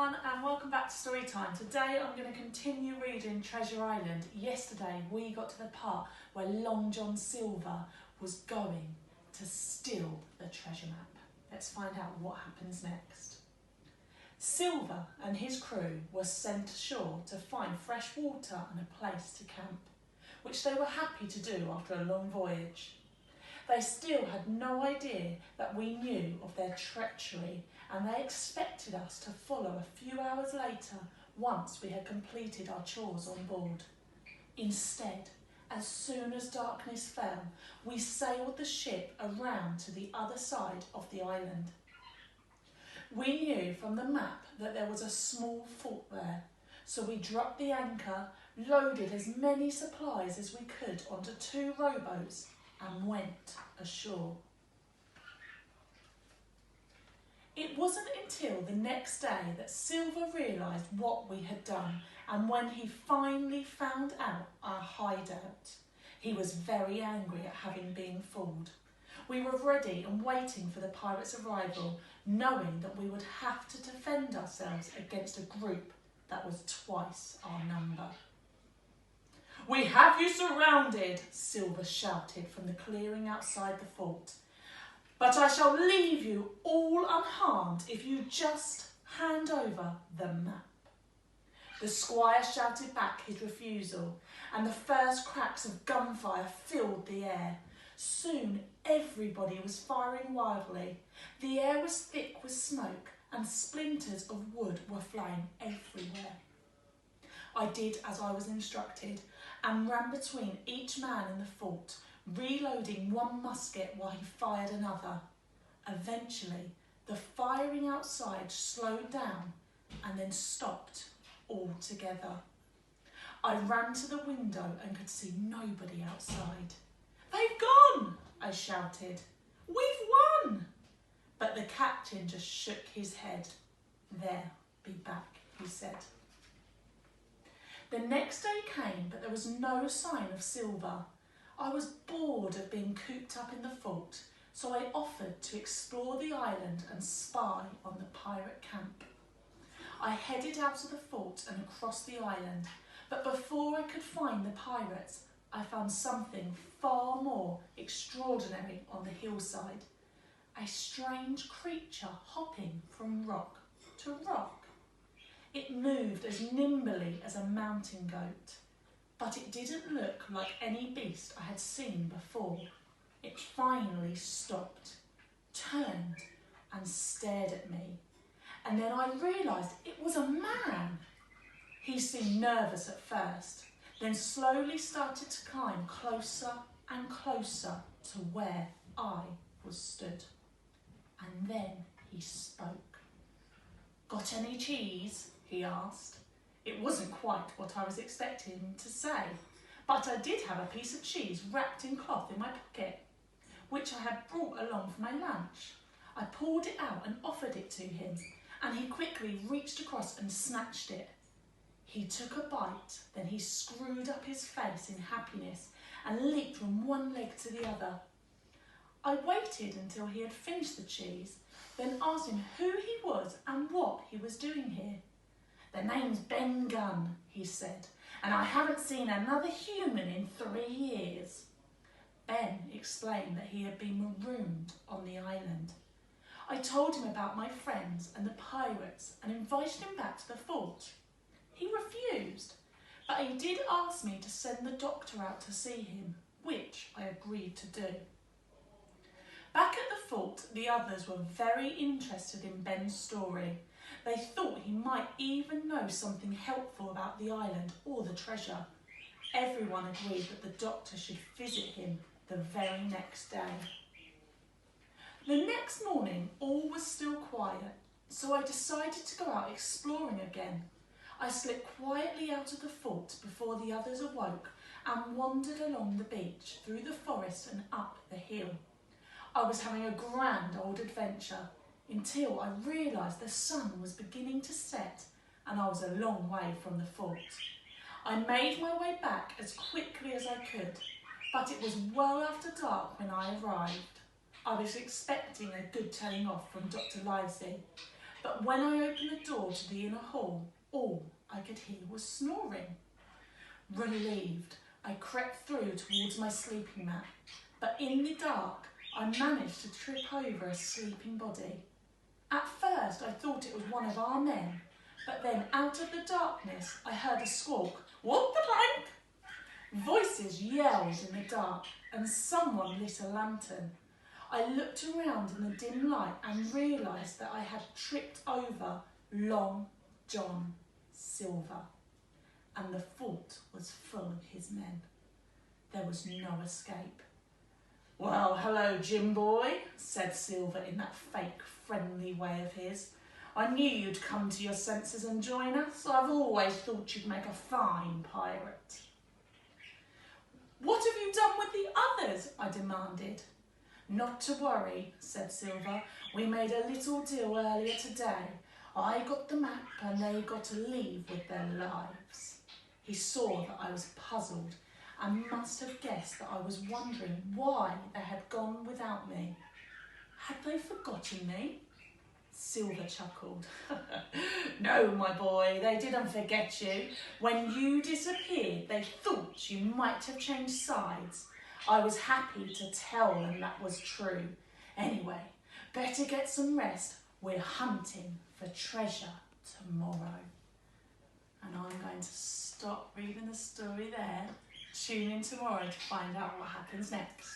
everyone and welcome back to Storytime. Today I'm going to continue reading Treasure Island. Yesterday we got to the part where Long John Silver was going to steal the treasure map. Let's find out what happens next. Silver and his crew were sent ashore to find fresh water and a place to camp, which they were happy to do after a long voyage. They still had no idea that we knew of their treachery, and they expected us to follow a few hours later once we had completed our chores on board. Instead, as soon as darkness fell, we sailed the ship around to the other side of the island. We knew from the map that there was a small fort there, so we dropped the anchor, loaded as many supplies as we could onto 2 rowboats and went ashore. It wasn't until the next day that Silver realised what we had done, and when he finally found out our hideout, he was very angry at having been fooled. We were ready and waiting for the pirates' arrival, knowing that we would have to defend ourselves against a group that was twice our number. "We have you surrounded," Silver shouted from the clearing outside the fort. "But I shall leave you all unharmed if you just hand over the map." The squire shouted back his refusal, and the first cracks of gunfire filled the air. Soon everybody was firing wildly. The air was thick with smoke, and splinters of wood were flying everywhere. I did as I was instructed, and ran between each man in the fort, reloading one musket while he fired another. Eventually, the firing outside slowed down and then stopped altogether. I ran to the window and could see nobody outside. "They've gone!" I shouted. "We've won!" But the captain just shook his head. "They'll be back," he said. The next day came, but there was no sign of Silver. I was bored of being cooped up in the fort, so I offered to explore the island and spy on the pirate camp. I headed out of the fort and across the island, but before I could find the pirates, I found something far more extraordinary on the hillside. A strange creature hopping from rock to rock. It moved as nimbly as a mountain goat, but it didn't look like any beast I had seen before. It finally stopped, turned and stared at me, and then I realised it was a man. He seemed nervous at first, then slowly started to climb closer and closer to where I was stood. And then he spoke. "Got any cheese?" he asked. It wasn't quite what I was expecting him to say, but I did have a piece of cheese wrapped in cloth in my pocket, which I had brought along for my lunch. I pulled it out and offered it to him, and he quickly reached across and snatched it. He took a bite, then he screwed up his face in happiness and leaped from one leg to the other. I waited until he had finished the cheese, then asked him who he was and what he was doing here. "The name's Ben Gunn," he said, "and I haven't seen another human in 3 years. Ben explained that he had been marooned on the island. I told him about my friends and the pirates and invited him back to the fort. He refused, but he did ask me to send the doctor out to see him, which I agreed to do. Back at the fort, the others were very interested in Ben's story. They thought he might even know something helpful about the island or the treasure. Everyone agreed that the doctor should visit him the very next day. The next morning, all was still quiet, so I decided to go out exploring again. I slipped quietly out of the fort before the others awoke and wandered along the beach, through the forest and up the hill. I was having a grand old adventure until I realised the sun was beginning to set and I was a long way from the fort. I made my way back as quickly as I could, but it was well after dark when I arrived. I was expecting a good telling off from Dr. Livesey, But when I opened the door to the inner hall, all I could hear was snoring. Relieved, I crept through towards my sleeping mat, but in the dark, I managed to trip over a sleeping body. At first, I thought it was one of our men, but then out of the darkness, I heard a squawk, "What the blank?" Voices yelled in the dark, and someone lit a lantern. I looked around in the dim light and realised that I had tripped over Long John Silver, and the fort was full of his men. There was no escape. "Well, hello, Jim boy," said Silver in that fake, friendly way of his. "I knew you'd come to your senses and join us. I've always thought you'd make a fine pirate." "What have you done with the others?" I demanded. "Not to worry," said Silver. "We made a little deal earlier today. I got the map and they got to leave with their lives." He saw that I was puzzled and must have guessed that I was wondering why they had gone without me. Had they forgotten me? Silver chuckled. "No, my boy, they didn't forget you. When you disappeared, they thought you might have changed sides. I was happy to tell them that was true. Anyway, better get some rest. We're hunting for treasure tomorrow." And I'm going to stop reading the story there. Tune in tomorrow to find out what happens next.